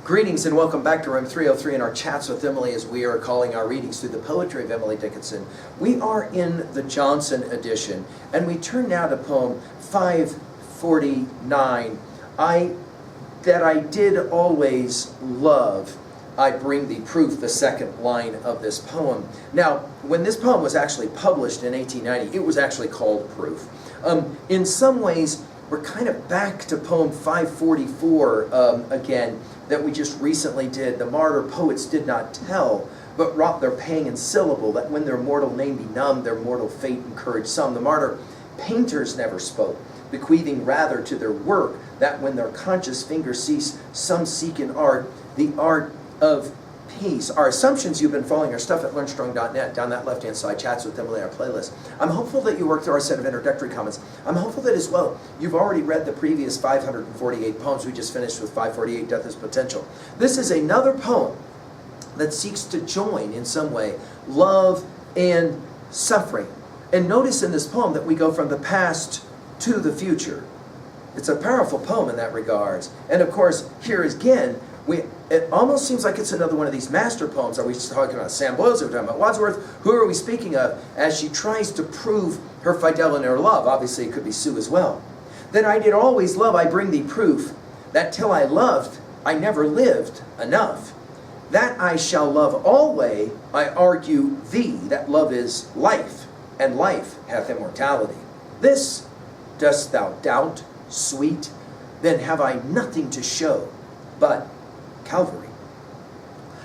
Greetings and welcome back to room 303 in our chats with Emily as we are calling our readings through the poetry of Emily Dickinson. We are in the Johnson edition and we turn now to poem 549. That I did always love, I bring thee proof, the second line of this poem. Now, when this poem was actually published in 1890, it was actually called Proof. In some ways, we're kind of back to poem 544 again, that we just recently did. The martyr poets did not tell, but wrought their pang in syllable, that when their mortal name be numb, their mortal fate encouraged some. The martyr painters never spoke, bequeathing rather to their work, that when their conscious fingers cease, some seek in art, the art of peace. Our assumptions, you've been following our stuff at learnstrong.net, down that left-hand side, chats with Emily, our playlist. I'm hopeful that you worked through our set of introductory comments. I'm hopeful that as well, you've already read the previous 548 poems. We just finished with 548, Death is Potential. This is another poem that seeks to join, in some way, love and suffering. And notice in this poem that we go from the past to the future. It's a powerful poem in that regards. And of course, here again, it almost seems like it's another one of these master poems. Are we talking about Sam Boyles? Are we talking about Wadsworth? Who are we speaking of as she tries to prove her fidelity and her love? Obviously, it could be Sue as well. That I did always love, I bring thee proof, that till I loved, I never lived enough. That I shall love alway, I argue thee, that love is life, and life hath immortality. This dost thou doubt, sweet? Then have I nothing to show but Calvary.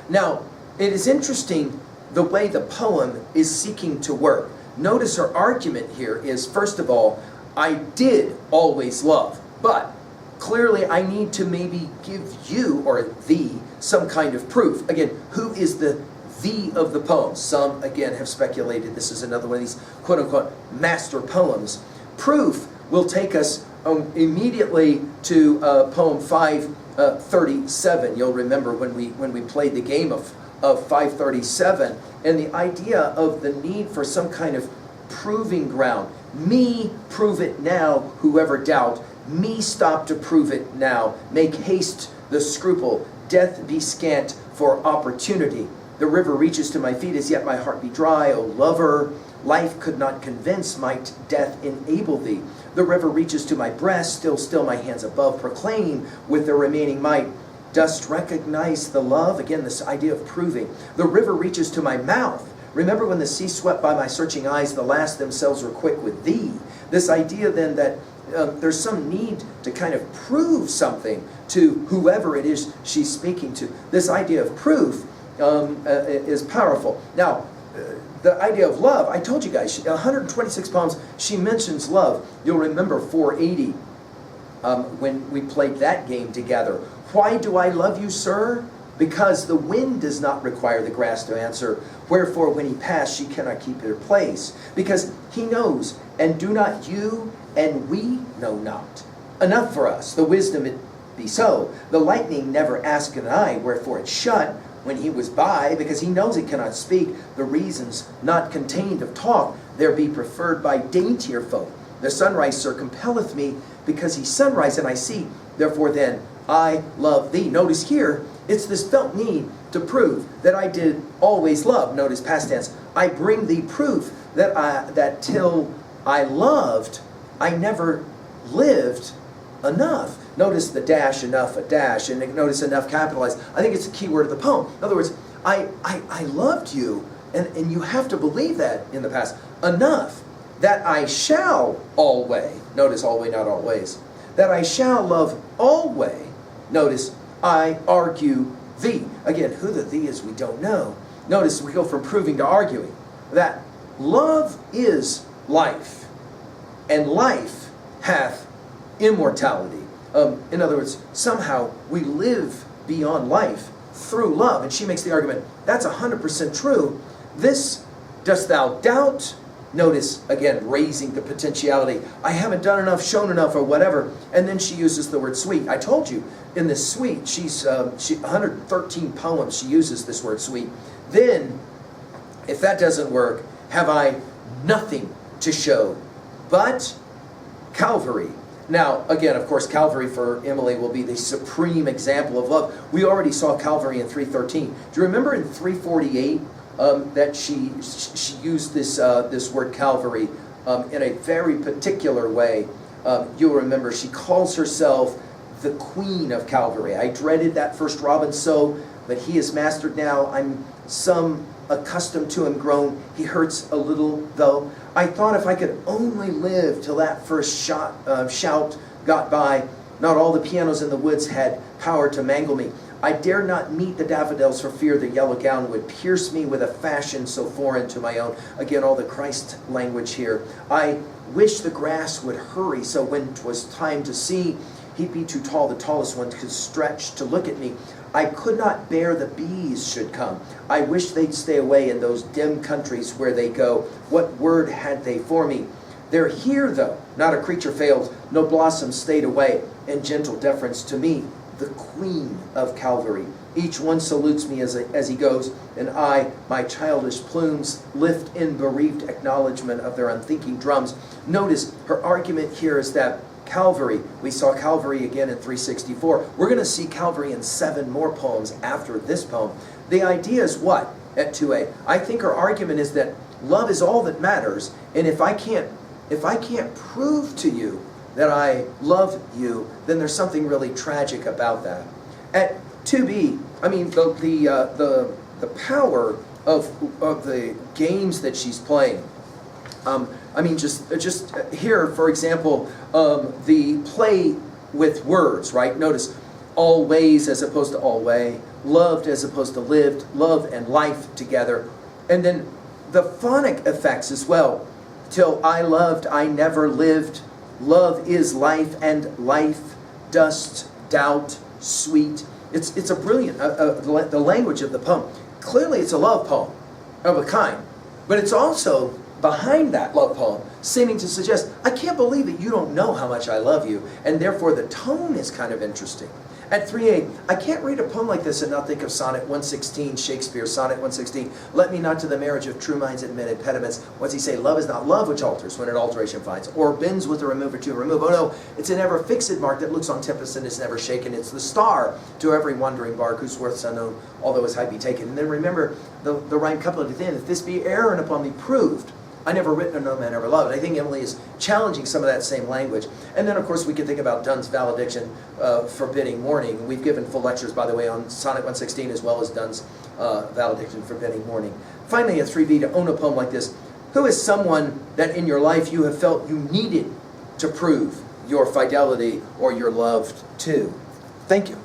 Now, it is interesting the way the poem is seeking to work. Notice her argument here is, first of all, I did always love, but clearly I need to maybe give you, or thee, some kind of proof. Again, who is the thee of the poem? Some, again, have speculated this is another one of these quote-unquote master poems. Proof will take us immediately to poem 537. You'll remember when we played the game of 537, and the idea of the need for some kind of proving ground. Me prove it now, whoever doubt. Me stop to prove it now. Make haste the scruple. Death be scant for opportunity. The river reaches to my feet, as yet my heart be dry. O lover, life could not convince, might death enable thee. The river reaches to my breast, still my hands above proclaim with their remaining might. Dost recognize the love? Again, this idea of proving. The river reaches to my mouth. Remember when the sea swept by my searching eyes, the last themselves were quick with thee. This idea then that there's some need to kind of prove something to whoever it is she's speaking to. This idea of proof is powerful. Now, the idea of love, I told you guys, 126 poems, she mentions love. You'll remember 480 when we played that game together. Why do I love you, sir? Because the wind does not require the grass to answer. Wherefore, when he passed, she cannot keep her place. Because he knows, and do not you, and we know not. Enough for us, the wisdom it be so. The lightning never asked an eye, wherefore it shut when he was by, because he knows it cannot speak. The reasons not contained of talk there be preferred by daintier folk. The sunrise, sir, compelleth me, because he's sunrise and I see. Therefore then, I love thee. Notice here, it's this felt need to prove that I did always love. Notice past tense. I bring thee proof that till I loved, I never lived enough. Notice the dash, enough, a dash, and notice enough capitalized. I think it's the key word of the poem. In other words, I loved you, and you have to believe that in the past. Enough that I shall alway, notice alway, not always, that I shall love alway, notice I argue thee. Again, who the thee is we don't know. Notice we go from proving to arguing. That love is life, and life hath immortality. In other words, somehow we live beyond life through love. And she makes the argument, that's 100% true. This, dost thou doubt? Notice, again, raising the potentiality. I haven't done enough, shown enough, or whatever. And then she uses the word sweet. I told you, in this sweet, she 113 poems, she uses this word sweet. Then, if that doesn't work, have I nothing to show but Calvary. Now, again, of course, Calvary for Emily will be the supreme example of love. We already saw Calvary in 3:13. Do you remember in 3:48 that she used this word Calvary in a very particular way? You'll remember she calls herself the Queen of Calvary. I dreaded that first robin so, but he is mastered now. I'm some accustomed to him grown. He hurts a little though. I thought if I could only live till that first shout got by, not all the pianos in the woods had power to mangle me. I dared not meet the daffodils for fear the yellow gown would pierce me with a fashion so foreign to my own. Again, all the Christ language here. I wish the grass would hurry so when 'twas time to see, he'd be too tall, the tallest one could stretch to look at me. I could not bear the bees should come. I wish they'd stay away in those dim countries where they go. What word had they for me? They're here, though. Not a creature failed. No blossom stayed away. In gentle deference to me, the Queen of Calvary. Each one salutes me as he goes, and I, my childish plumes, lift in bereaved acknowledgement of their unthinking drums. Notice her argument here is that Calvary, we saw Calvary again in 364. We're going to see Calvary in 7 more poems after this poem. The idea is what at 2a? I think her argument is that love is all that matters, and if I can't prove to you that I love you, then there's something really tragic about that. At 2b, I mean the power of the games that she's playing. I mean, just here, for example, the play with words, right? Notice, always as opposed to alway, loved as opposed to lived, love and life together. And then the phonic effects as well. Till I loved, I never lived, love is life, and life dost doubt sweet. It's a brilliant, the language of the poem. Clearly it's a love poem of a kind, but it's also behind that love poem, seeming to suggest, I can't believe that you don't know how much I love you, and therefore the tone is kind of interesting. At 3a, I can't read a poem like this and not think of Sonnet 116, Shakespeare, Sonnet 116. Let me not to the marriage of true minds admit impediments. What's he say? Love is not love which alters when an alteration finds, or bends with a remover to remove. Oh no, it's an ever fixed mark that looks on tempest and is never shaken. It's the star to every wandering bark whose worth's unknown, although his height be taken. And then remember the rhyme couplet at the end, if this be error and upon me proved, I never written or no man ever loved. I think Emily is challenging some of that same language. And then, of course, we can think about Donne's valediction, forbidding mourning. We've given full lectures, by the way, on Sonnet 116 as well as Donne's valediction, forbidding mourning. Finally, at 3b, to own a poem like this, who is someone that in your life you have felt you needed to prove your fidelity or your love to? Thank you.